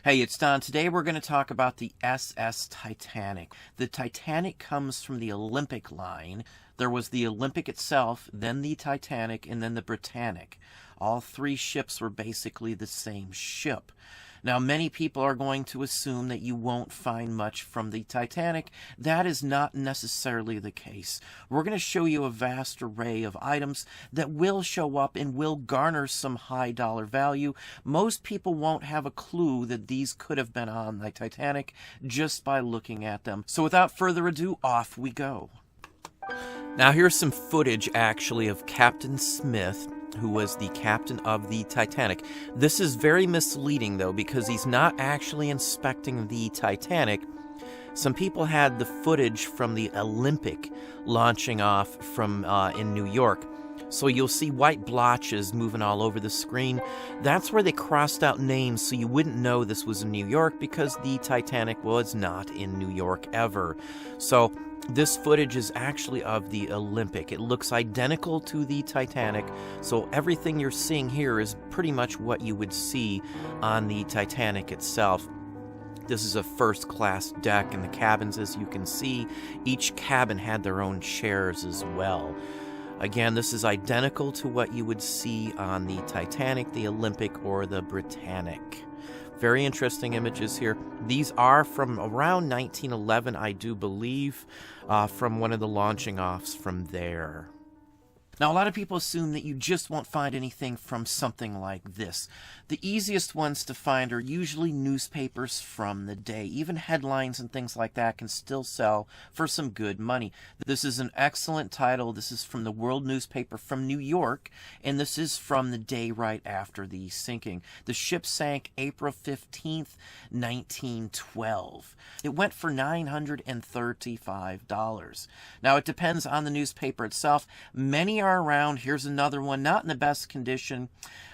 Hey, it's Don. Today we're going to talk about the SS Titanic. The Titanic comes from the Olympic line. There was the Olympic itself, then the Titanic, and then the Britannic. All three ships were basically the same ship. Now, many people are going to assume that you won't find much from the Titanic. That is not necessarily the case. We're going to show you a vast array of items that will show up and will garner some high dollar value. Most people won't have a clue that these could have been on the Titanic just by looking at them. So without further ado, off we go. Now here's some footage actually of Captain Smith, who was the captain of the Titanic. This is very misleading though, because he's not actually inspecting the Titanic. Some people had the footage from the Olympic launching off from in New York. So you'll see white blotches moving all over the screen. That's where they crossed out names so you wouldn't know this was in New York, because the Titanic was not in New York ever. So this footage is actually of the Olympic. It looks identical to the Titanic, so everything you're seeing here is pretty much what you would see on the Titanic itself. This is a first-class deck, and the cabins, as you can see, each cabin had their own chairs as well. Again, this is identical to what you would see on the Titanic, the Olympic, or the Britannic. Very interesting images here. These are from around 1911, I do believe, from one of the launching offs from there. Now, a lot of people assume that you just won't find anything from something like this. The easiest ones to find are usually newspapers from the day. Even headlines and things like that can still sell for some good money. This is an excellent title. This is from the World newspaper from New York, and this is from the day right after the sinking. The ship sank April 15th, 1912. It went for $935. Now, it depends on the newspaper itself. Many are around. Here's another one, not in the best condition,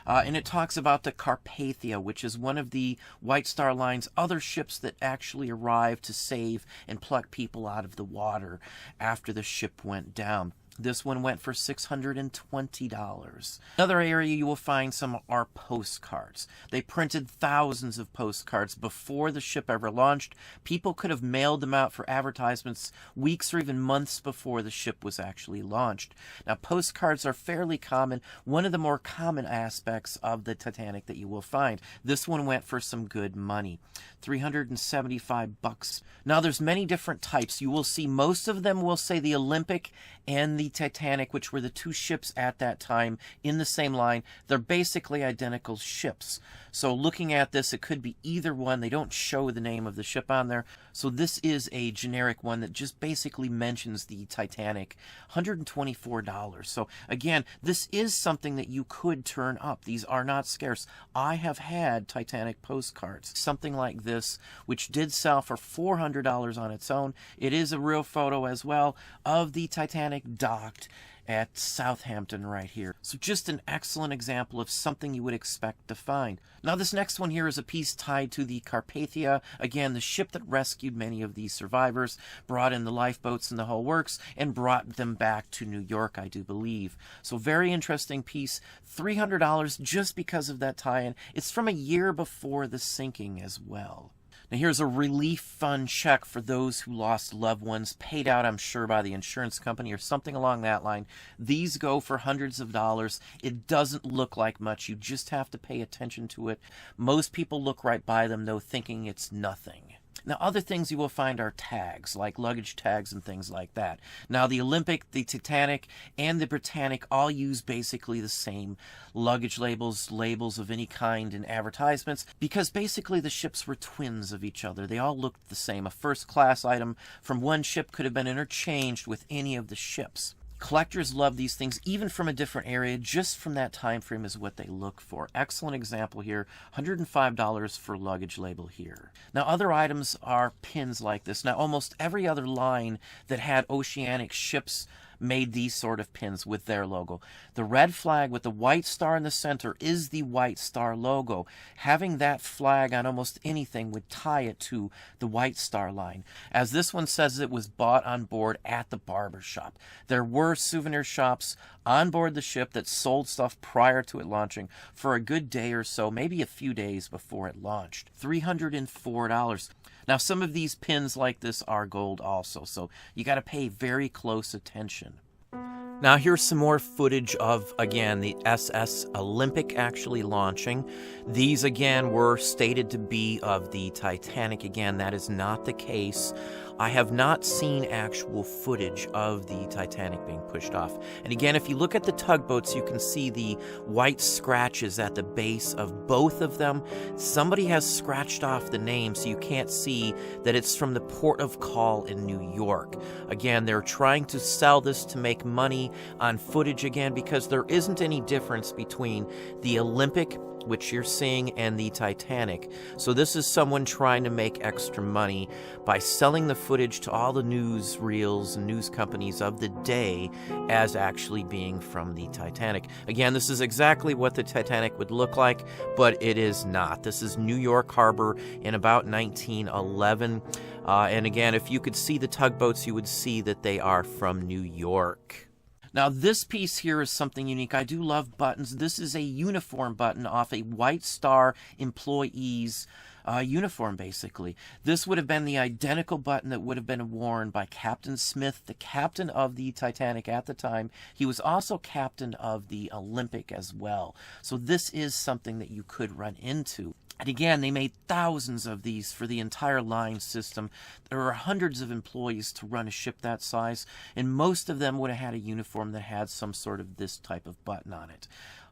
and it talks about the Carpathia, which is one of the White Star Line's other ships that actually arrived to save and pluck people out of the water after the ship went down. This one went for $620. Another area you will find some are postcards. They printed thousands of postcards before the ship ever launched. People could have mailed them out for advertisements weeks or even months before the ship was actually launched. Now, postcards are fairly common, one of the more common aspects of the Titanic that you will find. This one went for some good money, $375. Now, there's many different types. You will see most of them will say the Olympic and the Titanic, which were the two ships at that time in the same line. They're basically identical ships. So looking at this, it could be either one. They don't show the name of the ship on there. So this is a generic one that just basically mentions the Titanic. $124. So again, this is something that you could turn up. These are not scarce. I have had Titanic postcards, something like this, which did sell for $400 on its own. It is a real photo as well of the Titanic docked at Southampton right here. So just an excellent example of something you would expect to find. Now, this next one here is a piece tied to the Carpathia. Again, the ship that rescued many of these survivors, brought in the lifeboats and the whole works, and brought them back to New York, I do believe. So very interesting piece. $300 just because of that tie-in. It's from a year before the sinking as well. Now, here's a relief fund check for those who lost loved ones, paid out, I'm sure, by the insurance company or something along that line. These go for hundreds of dollars. It doesn't look like much. You just have to pay attention to it. Most people look right by them, though, thinking it's nothing. Now, other things you will find are tags, like luggage tags and things like that. Now, the Olympic, the Titanic, and the Britannic all use basically the same luggage labels, labels of any kind in advertisements, because basically the ships were twins of each other. They all looked the same. A first-class item from one ship could have been interchanged with any of the ships. Collectors love these things, even from a different area, just from that time frame is what they look for. Excellent example here, $105 for luggage label here. Now, other items are pins like this. Now, almost every other line that had oceanic ships made these sort of pins with their logo. The red flag with the white star in the center is the White Star logo. Having that flag on almost anything would tie it to the White Star line. As this one says, it was bought on board at the barber shop. There were souvenir shops on board the ship that sold stuff prior to it launching for a good day or so, maybe a few days before it launched. $304. Now, some of these pins like this are gold also, so you got to pay very close attention. Now, here's some more footage of, again, the SS Olympic actually launching. These, again, were stated to be of the Titanic. Again, that is not the case. I have not seen actual footage of the Titanic being pushed off. And again, if you look at the tugboats, you can see the white scratches at the base of both of them. Somebody has scratched off the name, so you can't see that it's from the port of call in New York. Again, they're trying to sell this to make money on footage again, because there isn't any difference between the Olympic, which you're seeing, and the Titanic. So this is someone trying to make extra money by selling the footage to all the news reels and news companies of the day as actually being from the Titanic. Again, this is exactly what the Titanic would look like, but it is not. This is New York Harbor in about 1911. And again, if you could see the tugboats, you would see that they are from New York. Now, this piece here is something unique. I do love buttons. This is a uniform button off a White Star employee's uniform, basically. This would have been the identical button that would have been worn by Captain Smith, the captain of the Titanic at the time. He was also captain of the Olympic as well. So this is something that you could run into. And again, they made thousands of these for the entire line system. There are hundreds of employees to run a ship that size, and most of them would have had a uniform that had some sort of this type of button on it.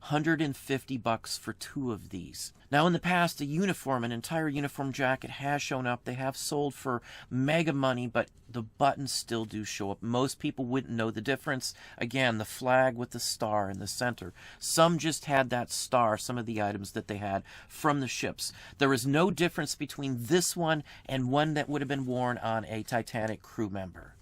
$150 for 2 of these. Now, in the past, a uniform, an entire uniform jacket has shown up. They have sold for mega money, but the buttons still do show up. Most people wouldn't know the difference. Again, the flag with the star in the center. Some just had that star, some of the items that they had from the ships. There is no difference between this one and one that would have been worn on a Titanic crew member.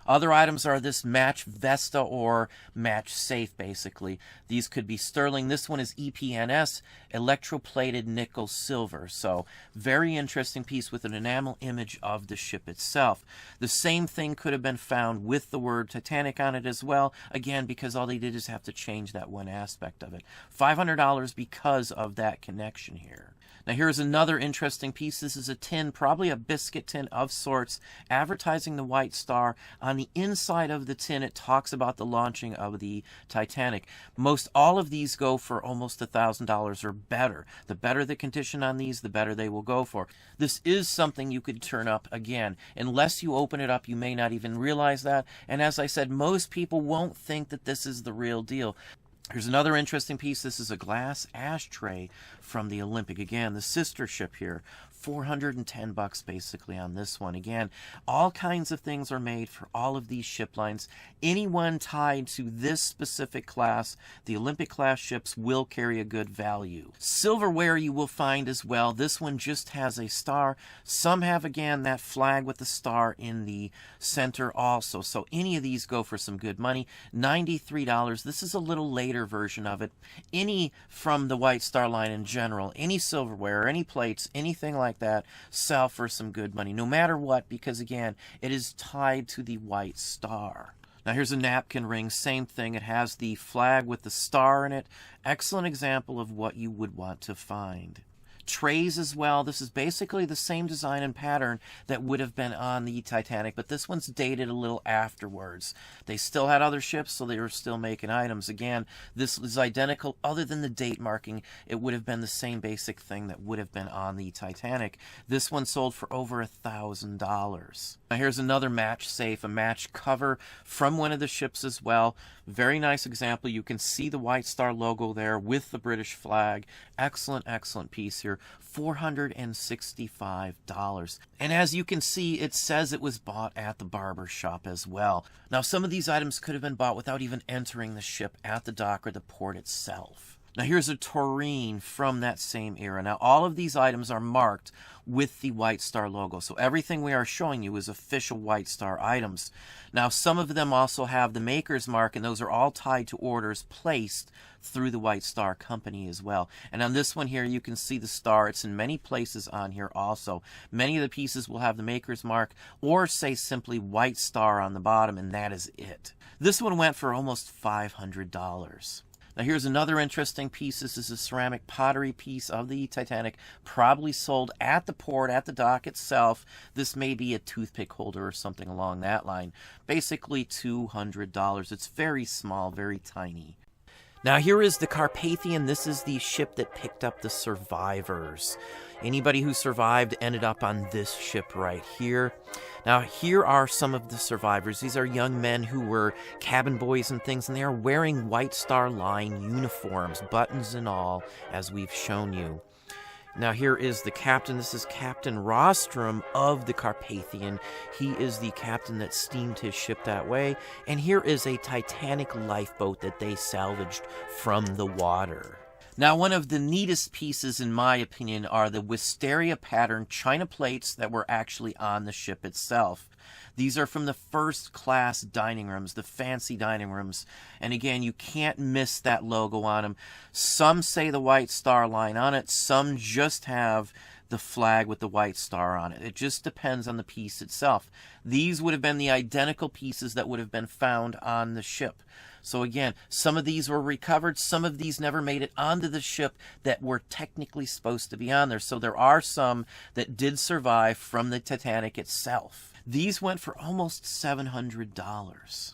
Other items are this match Vesta or match safe, basically. These could be sterling. This one is EPNS, electroplated nickel silver. So, very interesting piece with an enamel image of the ship itself. The same thing could have been found with the word Titanic on it as well. Again, because all they did is have to change that one aspect of it. $500 because of that connection here. Now, here's another interesting piece. This is a tin, probably a biscuit tin of sorts, advertising the White Star. On the inside of the tin, it talks about the launching of the Titanic. Most all of these go for almost $1,000 or better. The better the condition on these, the better they will go for. This is something you could turn up again. Unless you open it up, you may not even realize that. And as I said, most people won't think that this is the real deal. Here's another interesting piece. This is a glass ashtray from the Olympic. Again, the sister ship here. $410 basically on this one. Again, all kinds of things are made for all of these ship lines. Anyone tied to this specific class, the Olympic class ships, will carry a good value. Silverware you will find as well. This one just has a star. Some have, again, that flag with the star in the center also. So any of these go for some good money. $93. This is a little later version of it. Any from the White Star line in general, any silverware, any plates, anything like that, sell for some good money, no matter what, because again, it is tied to the White Star. Now here's a napkin ring, same thing. It has the flag with the star in it. Excellent example of what you would want to find. Trays as well. This is basically the same design and pattern that would have been on the Titanic, but this one's dated a little afterwards. They still had other ships, so they were still making items. Again, this is identical. Other than the date marking, it would have been the same basic thing that would have been on the Titanic. This one sold for over $1,000. Now here's another match safe, a match cover from one of the ships as well. Very nice example. You can see the White Star logo there with the British flag. Excellent, excellent piece here. $465. And as you can see, it says it was bought at the barber shop as well. Now, some of these items could have been bought without even entering the ship at the dock or the port itself. Now here's a tureen from that same era. Now all of these items are marked with the White Star logo. So everything we are showing you is official White Star items. Now some of them also have the maker's mark, and those are all tied to orders placed through the White Star company as well. And on this one here, you can see the star. It's in many places on here also. Many of the pieces will have the maker's mark or say simply White Star on the bottom, and that is it. This one went for almost $500. Now here's another interesting piece. This is a ceramic pottery piece of the Titanic, probably sold at the port, at the dock itself. This may be a toothpick holder or something along that line. Basically $200. It's very small, very tiny. Now here is the Carpathian. This is the ship that picked up the survivors. Anybody who survived ended up on this ship right here. Now here are some of the survivors. These are young men who were cabin boys and things, and they are wearing White Star Line uniforms, buttons and all, as we've shown you. Now here is the captain. This is Captain Rostrum of the Carpathian. He is the captain that steamed his ship that way. And here is a Titanic lifeboat that they salvaged from the water. Now one of the neatest pieces, in my opinion, are the wisteria pattern china plates that were actually on the ship itself. These are from the first class dining rooms, the fancy dining rooms. And again, you can't miss that logo on them. Some say the White Star Line on it. Some just have the flag with the White Star on it. It just depends on the piece itself. These would have been the identical pieces that would have been found on the ship. So again, some of these were recovered. Some of these never made it onto the ship that were technically supposed to be on there. So there are some that did survive from the Titanic itself. These went for almost $700.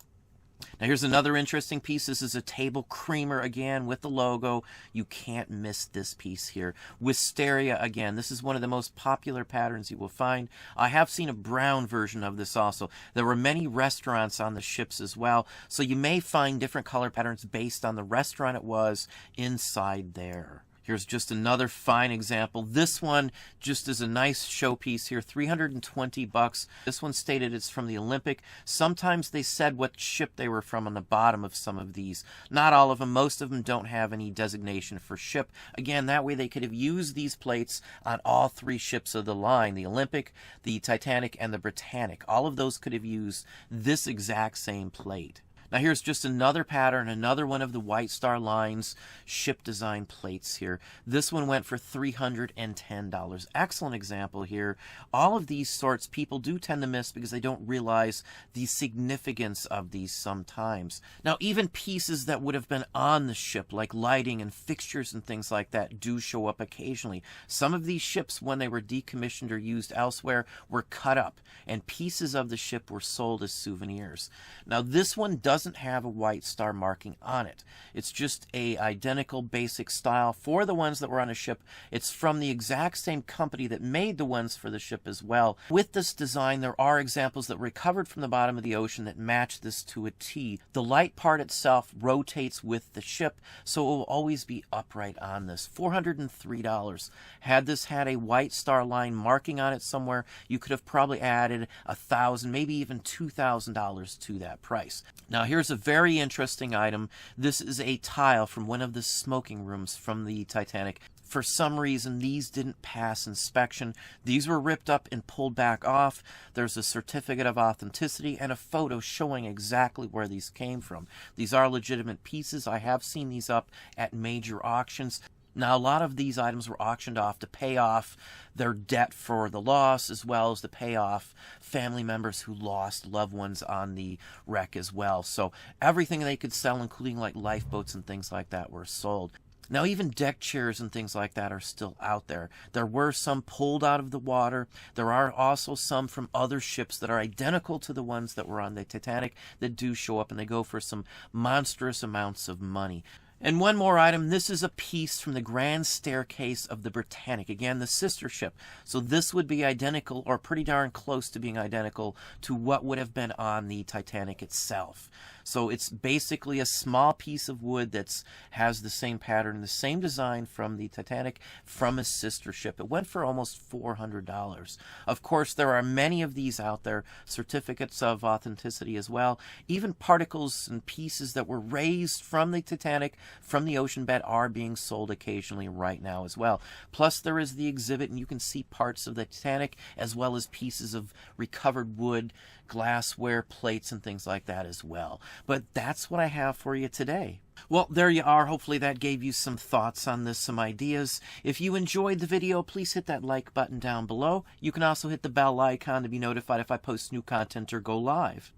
Now here's another interesting piece. This is a table creamer again with the logo. You can't miss this piece here. Wisteria again. This is one of the most popular patterns you will find. I have seen a brown version of this also. There were many restaurants on the ships as well, so you may find different color patterns based on the restaurant it was inside there. Here's just another fine example. This one just is a nice showpiece here, $320. This one stated it's from the Olympic. Sometimes they said what ship they were from on the bottom of some of these. Not all of them. Most of them don't have any designation for ship. Again, that way they could have used these plates on all three ships of the line, the Olympic, the Titanic, and the Britannic. All of those could have used this exact same plate. Now here's just another pattern, another one of the White Star Line's ship design plates here. This one went for $310. Excellent example here. All of these sorts people do tend to miss because they don't realize the significance of these sometimes. Now even pieces that would have been on the ship, like lighting and fixtures and things like that, do show up occasionally. Some of these ships, when they were decommissioned or used elsewhere, were cut up, and pieces of the ship were sold as souvenirs. Now this one doesn't have a White Star marking on it. It's just a identical basic style for the ones that were on a ship. It's from the exact same company that made the ones for the ship as well. With this design, there are examples that were recovered from the bottom of the ocean that match this to a T. The light part itself rotates with the ship, so it will always be upright on this. $403. Had this had a White Star Line marking on it somewhere, you could have probably added $1,000, maybe even $2,000 to that price. Now here's a very interesting item. This is a tile from one of the smoking rooms from the Titanic. For some reason, these didn't pass inspection. These were ripped up and pulled back off. There's a certificate of authenticity and a photo showing exactly where these came from. These are legitimate pieces. I have seen these up at major auctions. Now, a lot of these items were auctioned off to pay off their debt for the loss, as well as to pay off family members who lost loved ones on the wreck as well. So everything they could sell, including like lifeboats and things like that, were sold. Now, even deck chairs and things like that are still out there. There were some pulled out of the water. There are also some from other ships that are identical to the ones that were on the Titanic that do show up, and they go for some monstrous amounts of money. And one more item, this is a piece from the grand staircase of the Britannic, again the sister ship. So this would be identical, or pretty darn close to being identical, to what would have been on the Titanic itself. So it's basically a small piece of wood that has the same pattern, the same design from the Titanic, from a sister ship. It went for almost $400. Of course, there are many of these out there, certificates of authenticity as well, even particles and pieces that were raised from the Titanic from the ocean bed are being sold occasionally right now as well. Plus, there is the exhibit, and you can see parts of the Titanic as well as pieces of recovered wood, glassware, plates, and things like that as well. But that's what I have for you today. Well, there you are. Hopefully that gave you some thoughts on this, some ideas. If you enjoyed the video, please hit that like button down below. You can also hit the bell icon to be notified if I post new content or go live.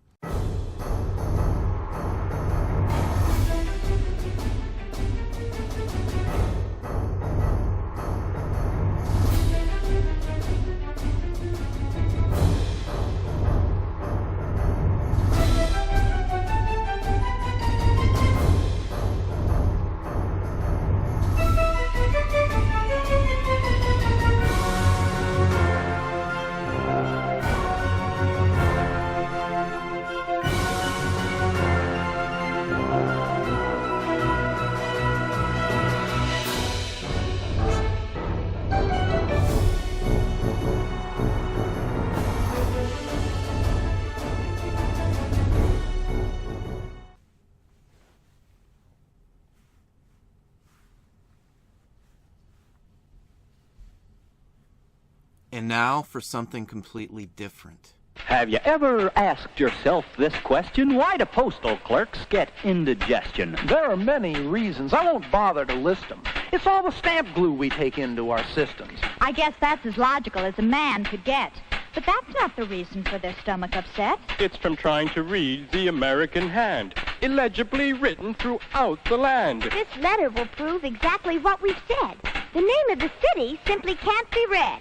And now for something completely different. Have you ever asked yourself this question? Why do postal clerks get indigestion? There are many reasons. I won't bother to list them. It's all the stamp glue we take into our systems. I guess that's as logical as a man could get. But that's not the reason for their stomach upset. It's from trying to read the American hand, illegibly written throughout the land. This letter will prove exactly what we've said. The name of the city simply can't be read.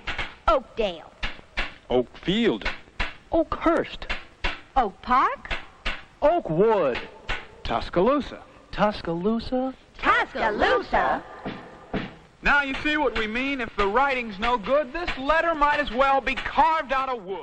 Oakdale. Oakfield. Oakhurst. Oak Park? Oakwood. Tuscaloosa. Tuscaloosa? Tuscaloosa? Now you see what we mean? If the writing's no good, this letter might as well be carved out of wood.